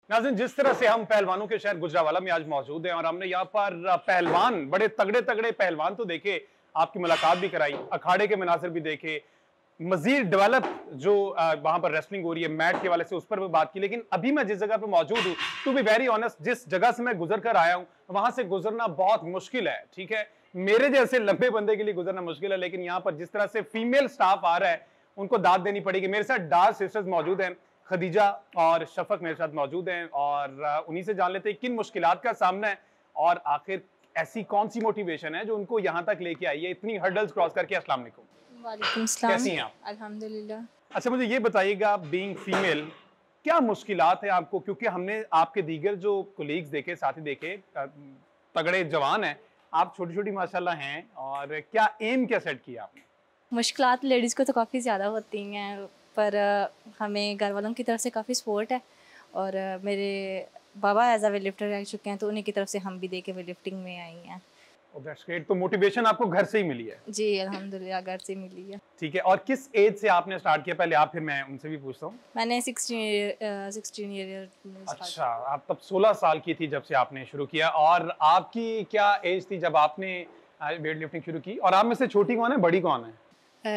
नाज़रीन, जिस तरह से हम पहलवानों के शहर गुजरावाला में आज मौजूद हैं और हमने यहाँ पर पहलवान, बड़े तगड़े तगड़े पहलवान तो देखे, आपकी मुलाकात भी कराई, अखाड़े के मनासिर भी देखे, मजीद डेवलप जो वहां पर रेसलिंग हो रही है मैट के वाले से, उस पर भी बात की। लेकिन अभी मैं जिस जगह पर मौजूद हूँ, टू बी वेरी ऑनेस्ट, जिस जगह से मैं गुजर कर आया हूँ वहां से गुजरना बहुत मुश्किल है। ठीक है, मेरे जैसे लंबे बंदे के लिए गुजरना मुश्किल है, लेकिन यहाँ पर जिस तरह से फीमेल स्टाफ आ रहा है उनको दाद देनी पड़ेगी। मेरे साथ डार्क सिस्टर्स मौजूद हैं, खदीजा और शफक मेरे साथ मौजूद हैं, और उन्हीं से जान लेते हैं किन मुश्किलात का सामना है और आखिर ऐसी कौन सी मोटिवेशन है जो उनको यहाँ तक लेके आई है इतनी हर्डल्स क्रॉस करके। अस्सलाम वालेकुम। वालेकुम सलाम। कैसी हैं आप? अल्हम्दुलिल्लाह। अच्छा, मुझे ये बताइएगा, बीइंग फीमेल क्या मुश्किलात है आपको, क्योंकि हमने आपके दीगर जो कोलीग्स देखे, साथी देखे, तगड़े जवान हैं, आप छोटी छोटी माशाल्लाह हैं, और क्या एम क्या सेट किया आपने? मुश्किलात लेडीज़ को तो काफ़ी ज़्यादा होती हैं, पर हमें घर वालों की तरफ से काफ़ी सपोर्ट है, और मेरे बाबा एज अ वेट लिफ्टर रह चुके हैं, तो उन्हीं की तरफ से हम भी दे के वेट लिफ्टिंग में आई हैं। That's great. तो मोटिवेशन आपको घर से ही मिली है? जी अल्हम्दुलिल्लाह, घर से मिली है। ठीक है, और किस एज से आपने स्टार्ट किया? पहले आप, फिर मैं उनसे भी पूछता हूँ। मैंने 16 ईयर। अच्छा, आप तब 16 साल की थी जब से आपने शुरू किया, और आपकी क्या एज थी जब आपने वेट लिफ्टिंग शुरू की? और आप में से छोटी कौन है, बड़ी कौन है?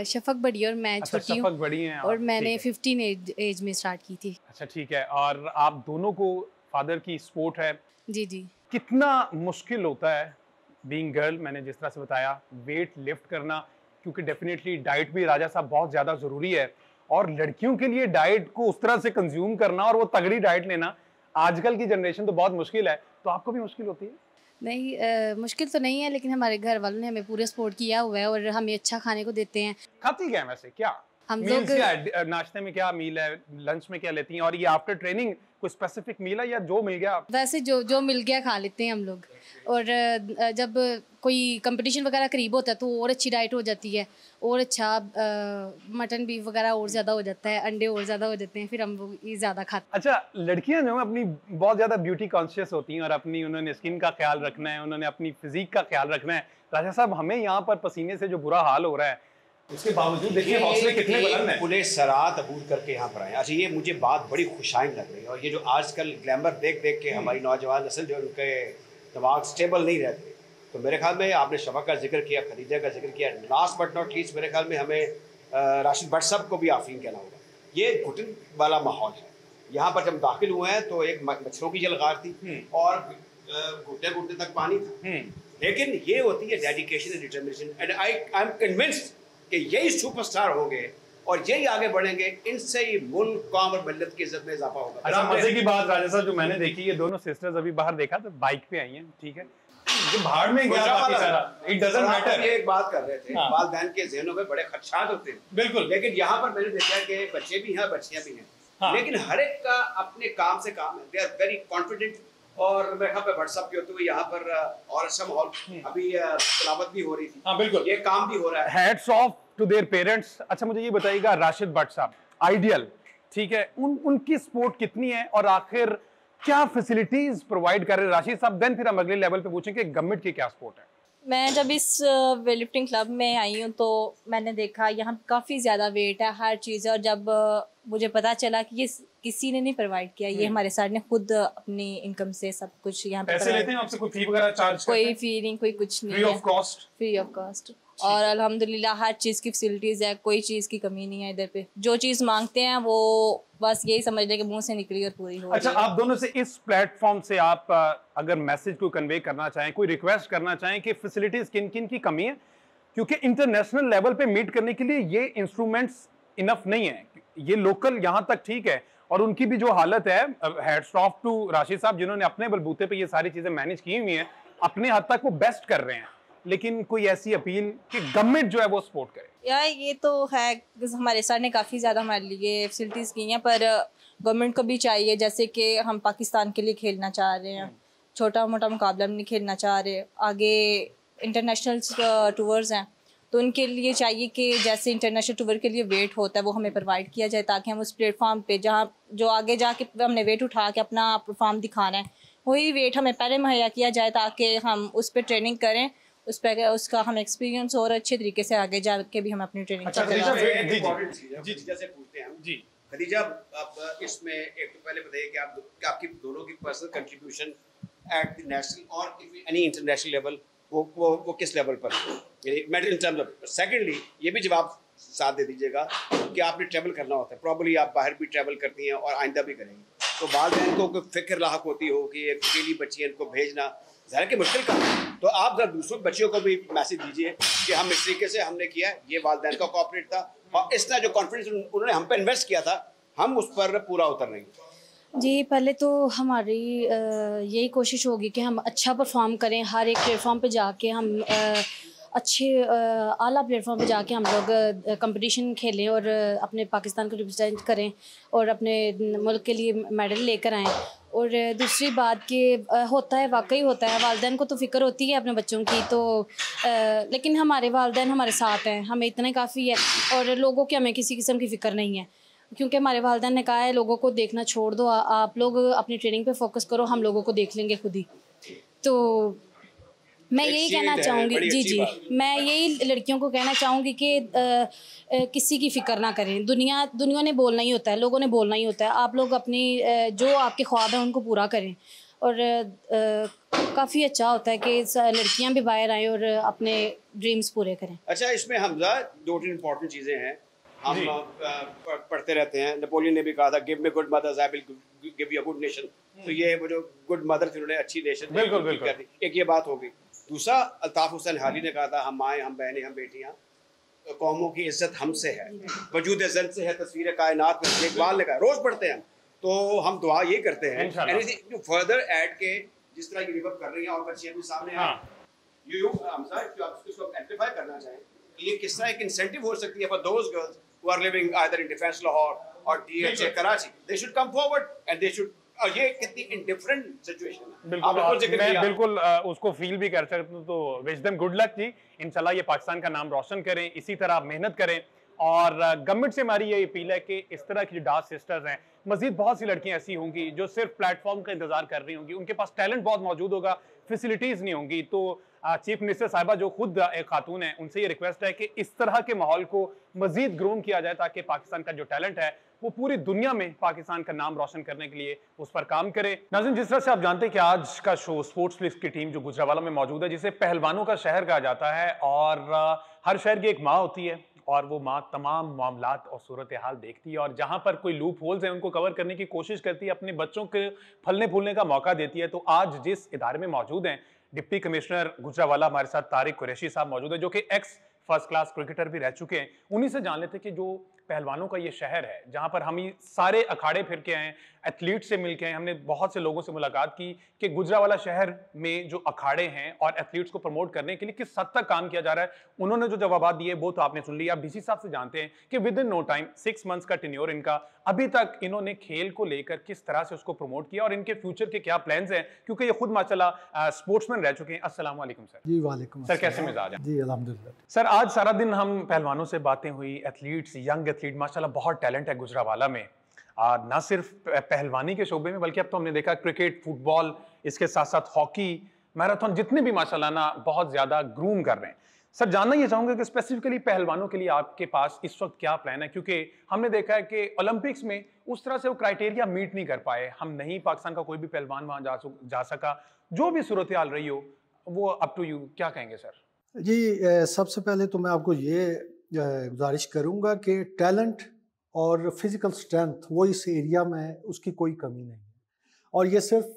शफक बड़ी और मैं छोटी हूँ। शफक बड़ी हैं और मैंने 15 एज में स्टार्ट की थी। अच्छा ठीक है, और आप दोनों को फादर की सपोर्ट है? जी जी। कितना मुश्किल होता है बीइंग गर्ल, मैंने जिस तरह से बताया, वेट लिफ्ट करना, क्योंकि डेफिनेटली डाइट भी राजा साहब बहुत ज़्यादा ज़रूरी है, और लड़कियों के लिए डाइट को उस तरह से कंज्यूम करना और वो तगड़ी डाइट लेना आजकल की जनरेशन तो बहुत मुश्किल है। तो आपको भी मुश्किल होती है? नहीं, मुश्किल तो नहीं है, लेकिन हमारे घर वालों ने हमें पूरे सपोर्ट किया हुआ है और हमें अच्छा खाने को देते हैं। खाती क्या है वैसे, क्या हम मील्स लोग क्या है? नाश्ते में क्या मील है, लंच में क्या लेती हैं, और ये आफ्टर ट्रेनिंग कोई स्पेसिफिक मील है या जो मिल गया? वैसे जो मिल गया खा लेते हैं हम लोग, और जब कोई कंपटीशन वगैरह करीब होता है तो और अच्छी डाइट हो जाती है, और अच्छा मटन बीफ वगैरह और ज़्यादा हो जाता है, अंडे और ज़्यादा हो जाते हैं, फिर हम वो ये ज़्यादा खाते हैं। अच्छा, लड़कियां जो अपनी बहुत ज़्यादा ब्यूटी कॉन्शियस होती हैं और अपनी उन्होंने स्किन का ख्याल रखना है, उन्होंने अपनी फिजिक का ख्याल रखना है। राजा साहब, हमें यहाँ पर पसीने से जो बुरा हाल हो रहा है, उसके बावजूद देखिए हौसले कितने बुलंद हैं। पूरे सरात अबूर करके यहाँ पर आए। अच्छा, ये मुझे बात बड़ी खुशाइन लग रही है, और ये जो आजकल ग्लैमर देख देख के हमारी नौजवान नस्ल जो उनके दिमाग स्टेबल नहीं रहते, तो मेरे ख्याल में आपने शफा का जिक्र किया, खदीजा का जिक्र किया, लास्ट बट नॉट लीस्ट मेरे ख्याल में हमें राशिद भट्ट साहब को भी आफरीन कहना होगा। ये घुटन वाला माहौल है। यहाँ पर जब दाखिल हुए हैं तो एक मच्छरों की जलगार थी और घुटने घुटने तक पानी था, लेकिन ये होती है dedication and determination, and I am convinced कि यही सुपरस्टार हो गए और यही आगे बढ़ेंगे, इनसे ही मुल्क, कौम और मिल्लत की इज्जत में इजाफा होगा। अच्छा, मजे की बात राजा साहब जो मैंने देखी, ये दोनों सिस्टर्स अभी बाहर देखा तो बाइक पे आई हैं, ठीक है, ये बाहर में गया बाकी सारा, इट डजंट मैटर। ये एक बात कर रहे थे, हाँ। वालिदैन के ज़हनों में बड़े खदशात होते हैं, बिल्कुल, लेकिन यहाँ पर मैंने देखा कि बच्चे भी हैं, बच्चियाँ भी हैं, हाँ। लेकिन हर एक का अपने काम से काम है, दे आर वेरी कॉन्फिडेंट। और मेरे ख्याल में व्हाट्सएप के होते हुए यहाँ पर और अच्छा माहौल, अभी तिलावत भी हो रही थी, हाँ बिल्कुल, ये काम भी हो रहा है। Hats off to their parents. अच्छा, मुझे ये बताइएगा, राशिद भट्ट साहब आइडियल, ठीक है, उनकी सपोर्ट कितनी है और आखिर क्या फैसिलिटीज प्रोवाइड कर रहे हैं राशिद साहब? देन फिर हम अगले लेवल पे पूछेंगे गवर्नमेंट की क्या सपोर्ट है। मैं जब इस वेट लिफ्टिंग क्लब में आई हूँ तो मैंने देखा यहाँ काफ़ी ज़्यादा वेट है, हर चीज़ है, और जब मुझे पता चला कि ये किसी ने नहीं प्रोवाइड किया, ये हमारे सर ने खुद अपनी इनकम से सब कुछ यहाँ पे पैसे लेते हैं आपसे? कोई फी वगैरह चार्ज? कोई फी नहीं, कोई कुछ नहीं, free of cost? Free of cost, और अल्हम्दुलिल्लाह हर चीज़ की फैसिलिटीज़ है, कोई चीज़ की कमी नहीं है इधर पे। जो चीज़ मांगते हैं वो बस यही समझ लें कि मुंह से निकली और पूरी हो। अच्छा, आप दोनों से इस प्लेटफॉर्म से आप अगर मैसेज को कन्वे करना चाहें, कोई रिक्वेस्ट करना चाहें कि फैसिलिटीज किन किन की कमी है, क्योंकि इंटरनेशनल लेवल पे मीट करने के लिए ये इंस्ट्रूमेंट्स इनफ नहीं है, ये लोकल यहाँ तक ठीक है, और उनकी भी जो हालत है, हैट्स ऑफ टू राशिद साहब जिन्होंने अपने बलबूते पे ये सारी चीजें मैनेज की हुई हैं, अपने हद तक वो बेस्ट कर रहे हैं, लेकिन कोई ऐसी अपील कि गवर्नमेंट जो है वो सपोर्ट करे? यार ये तो है, हमारे सर ने काफ़ी ज़्यादा हमारे लिए फैसिलिटीज़ की हैं, पर गवर्नमेंट को भी चाहिए, जैसे कि हम पाकिस्तान के लिए खेलना चाह रहे हैं, छोटा मोटा मुकाबला नहीं खेलना चाह रहे, आगे इंटरनेशनल टूर्स हैं, तो उनके लिए चाहिए कि जैसे इंटरनेशनल टूर के लिए वेट होता है वो हमें प्रोवाइड किया जाए, ताकि हम उस प्लेटफॉर्म पे जहाँ जो आगे जाके हमने वेट उठा के अपना परफॉर्म दिखाना है, वही वेट हमें पहले मुहैया किया जाए, ताकि हम उस पर ट्रेनिंग करें, उस पर उसका हम एक्सपीरियंस और अच्छे तरीके से आगे जाके भी हम अपनी ट्रेनिंग अच्छा, करें। जैसे पूछते हैं जी, खदीजा, आप इसमें एक तो पहले बताइए कि आपकी दोनों की personal contribution at the national और एनी इंटरनेशनल लेवल वो किस लेवल पर है, यानी medal in terms of. Secondly ये भी जवाब साथ दे दीजिएगा कि आपने ट्रैवल करना होता है, प्रॉब्ली आप बाहर भी ट्रैवल करती हैं और आइंदा भी करेंगी, तो वालिदैन को कोई फिक्र लाहक होती हो कि एक अकेली बच्ची है, इनको भेजना ज़ाहिर कि मुश्किल काम है। तो आप जरा दूसरों बच्चियों को भी मैसेज दीजिए कि हम इस तरीके से हमने किया, ये वालिदैन का कोऑपरेट था और इसने जो कॉन्फिडेंस उन्होंने हम पे इन्वेस्ट किया था, हम उस पर पूरा उतर रहे हैं। जी, पहले तो हमारी यही कोशिश होगी कि हम अच्छा परफॉर्म करें, हर एक प्लेटफॉर्म पे जाके हम अच्छे आला प्लेटफॉर्म पे जाके हम लोग कंपटीशन खेलें और अपने पाकिस्तान को रिप्रेजेंट करें और अपने मुल्क के लिए मेडल लेकर आएँ। और दूसरी बात कि होता है, वाकई होता है, वालिदैन को तो फ़िक्र होती है अपने बच्चों की, तो लेकिन हमारे वालिदैन हमारे साथ हैं, हमें इतना काफ़ी है और लोगों की हमें किसी किस्म की फ़िक्र नहीं है, क्योंकि हमारे वालिदैन ने कहा है लोगों को देखना छोड़ दो, आप लोग अपनी ट्रेनिंग पे फोकस करो, हम लोगों को देख लेंगे खुद ही। तो मैं यही कहना चाहूँगी, जी, मैं यही लड़कियों को कहना चाहूँगी कि किसी की फ़िक्र ना करें, दुनिया ने बोलना ही होता है, लोगों ने बोलना ही होता है, आप लोग अपनी जो आपके ख्वाब हैं उनको पूरा करें। और काफ़ी अच्छा होता है कि लड़कियाँ भी बाहर आएँ और अपने ड्रीम्स पूरे करें। अच्छा, इसमें हमजा 2-3 इंपॉर्टेंट चीज़ें हैं, हम पढ़ते रहते हैं, नेपोलियन ने भी कहा था give me good mother's I will give you a good nation, तो ये वो जो गुड मदर थी उन्होंने अच्छी नेशन कर दी, एक ये बात होगी। दूसरा, अल्ताफ़ हुसैन हाली ने कहा था हम माएँ, हम बहनें, हम बेटियाँ, कौमों की इज्जत हमसे है, वजूद ज़ल्द से है, तस्वीर कायनात में इकबाल ने कहा, रोज़ पढ़ते हैं हम, तो हम दुआ ये करते हैं जो फर्दर ऐड के जिस तरह ये रिवर्क कर रही हैं और बच्चियाँ भी सामने आए, हमजा इसको एम्प्लीफाई करना चाहें कि ये किस तरह एक इंसेंटिव हो सकती है for those girls who are living either in defense Lahore or DHA Karachi, they should come forward and they should, और ये कितनी इंडिफरेंट सिचुएशन है। बिल्कुल, मैं बिल्कुल उसको फील भी कर सकता हूँ, तो विश देम गुड लक जी, इंशाल्लाह ये पाकिस्तान का नाम रोशन करें, इसी तरह मेहनत करें। और गवर्नमेंट से हमारी ये अपील है कि इस तरह की जो डांस सिस्टर्स हैं, मजीद बहुत सी लड़कियां ऐसी होंगी जो सिर्फ प्लेटफॉर्म का इंतजार कर रही होंगी, उनके पास टैलेंट बहुत मौजूद होगा, फैसिलिटीज नहीं होंगी। तो चीफ मिनिस्टर साहिबा जो खुद एक खातून है, उनसे ये रिक्वेस्ट है कि इस तरह के माहौल को मजीद ग्रूम किया जाए ताकि पाकिस्तान का जो टैलेंट है वो पूरी दुनिया में पाकिस्तान का नाम रोशन करने के लिए उस पर काम करे। नाज़रीन, जिस तरह से आप जानते हैं कि आज का शो स्पोर्ट्स लिस्ट की टीम जो गुजरावाला में मौजूद है, जिसे पहलवानों का शहर कहा जाता है, और हर शहर की एक माँ होती है और वो माँ तमाम मामलात और सूरत हाल देखती है और जहाँ पर कोई लूप होल्स हैं उनको कवर करने की कोशिश करती है, अपने बच्चों के फलने फूलने का मौका देती है। तो आज जिस इदारे में मौजूद हैं, डिप्टी कमिश्नर गुजरावाला हमारे साथ तारिक कुरैशी साहब मौजूद है, जो कि एक्स फर्स्ट क्लास क्रिकेटर भी रह चुके हैं। उन्हीं से जान लेते कि जो पहलवानों का ये शहर है, जहां पर हम ही सारे अखाड़े फिर के आए, एथलीट से मिलके आए, हमने बहुत से लोगों से मुलाकात की कि गुजरावाला शहर में जो अखाड़े हैं और एथलीट्स को प्रमोट करने के लिए किस हद तक काम किया जा रहा है। उन्होंने जो जवाब दिए वो तो आपने सुन लिया। आप डीसी साहब से जानते हैं कि within no time 6 months का टेन्योर इनका, अभी तक इन्होंने खेल को लेकर किस तरह से उसको प्रमोट किया और इनके फ्यूचर के क्या प्लान्स हैं, क्योंकि ये खुद माशाल्लाह स्पोर्ट्समैन रह चुके हैं। अस्सलाम वालेकुम सर। जी वालेकुम सर, कैसे मिजाज हैं? जी अल्हम्दुलिल्लाह। सर, आज सारा दिन हम पहलवानों से बातें हुई, एथलीट्स, यंग एथलीट, माशाल्लाह बहुत टैलेंट है गुजरावाला में, और ना सिर्फ पहलवानी के शोबे में बल्कि अब तो हमने देखा क्रिकेट, फुटबॉल, इसके साथ साथ हॉकी, मैराथन, जितने भी माशाल्लाह ना बहुत ज्यादा ग्रूम कर रहे हैं। सर, जानना ये चाहूंगा कि स्पेसिफिकली पहलवानों के लिए आपके पास इस वक्त क्या प्लान है, क्योंकि हमने देखा है कि ओलंपिक्स में उस तरह से वो क्राइटेरिया मीट नहीं कर पाए, हम नहीं, पाकिस्तान का कोई भी पहलवान वहां जा सका। जो भी सूरत हाल रही हो वो अप टू यू, क्या कहेंगे सर? जी, सबसे पहले तो मैं आपको ये गुजारिश करूँगा कि टैलेंट और फिज़िकल स्ट्रेंथ वो इस एरिया में उसकी कोई कमी नहीं है। और ये सिर्फ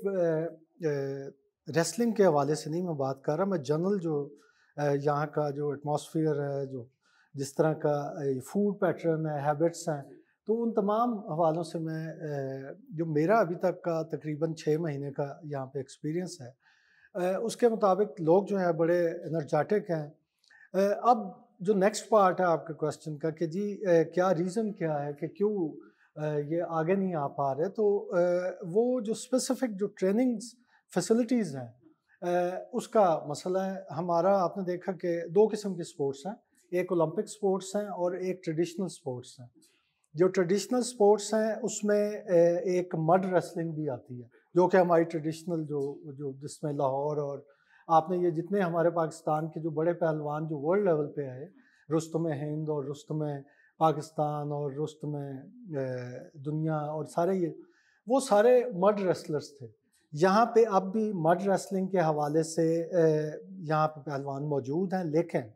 रेसलिंग के हवाले से नहीं मैं बात कर रहा, मैं जनरल जो यहाँ का जो एटमॉस्फेयर है, जो जिस तरह का फूड पैटर्न है, हैबिट्स हैं, तो उन तमाम हवालों से मैं जो मेरा अभी तक का तकरीबन 6 महीने का यहाँ पे एक्सपीरियंस है, उसके मुताबिक लोग जो हैं बड़े एनर्जेटिक हैं। अब जो नेक्स्ट पार्ट है आपके क्वेश्चन का कि जी क्या रीज़न क्या है कि क्यों ये आगे नहीं आ पा रहे, तो वो जो स्पेसिफिक जो ट्रेनिंग्स फैसिलिटीज़ हैं उसका मसला है हमारा। आपने देखा कि 2 किस्म के स्पोर्ट्स हैं, एक ओलंपिक स्पोर्ट्स हैं और एक ट्रेडिशनल स्पोर्ट्स हैं। जो ट्रेडिशनल स्पोर्ट्स हैं उसमें एक मड रेसलिंग भी आती है, जो कि हमारी ट्रेडिशनल जो जिसमें लाहौर और आपने ये जितने हमारे पाकिस्तान के जो बड़े पहलवान जो वर्ल्ड लेवल पे आए, रुस्तम हिंद और रुस्तम पाकिस्तान और रुस्त में दुनिया और सारे ये वो सारे मड रेसलर्स थे। यहाँ पे अब भी मड रेसलिंग के हवाले से यहाँ पे पहलवान मौजूद हैं, लेकिन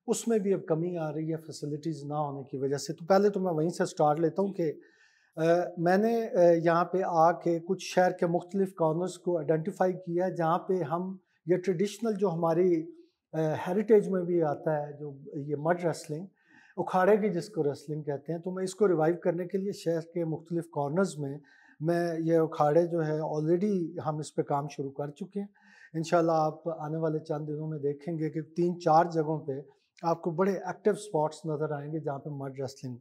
उसमें भी अब कमी आ रही है फैसिलिटीज़ ना होने की वजह से। तो पहले तो मैं वहीं से स्टार्ट लेता हूँ कि मैंने यहाँ पे आके कुछ शहर के मुख्तलिफ कॉर्नर्स को आइडेंटिफाई किया है जहाँ पे हम ये ट्रेडिशनल जो हमारी हेरिटेज में भी आता है, जो ये मड रेसलिंग, उखाड़े की जिसको रेसलिंग कहते हैं, तो मैं इसको रिवाइव करने के लिए शहर के मुख्तलिफ कॉर्नर्स में मैं ये उखाड़े जो है ऑलरेडी हम इस पे काम शुरू कर चुके हैं। इंशाल्लाह आप आने वाले चंद दिनों में देखेंगे कि 3-4 जगहों पे आपको बड़े एक्टिव स्पॉट्स नज़र आएंगे जहाँ पे मड रेसलिंग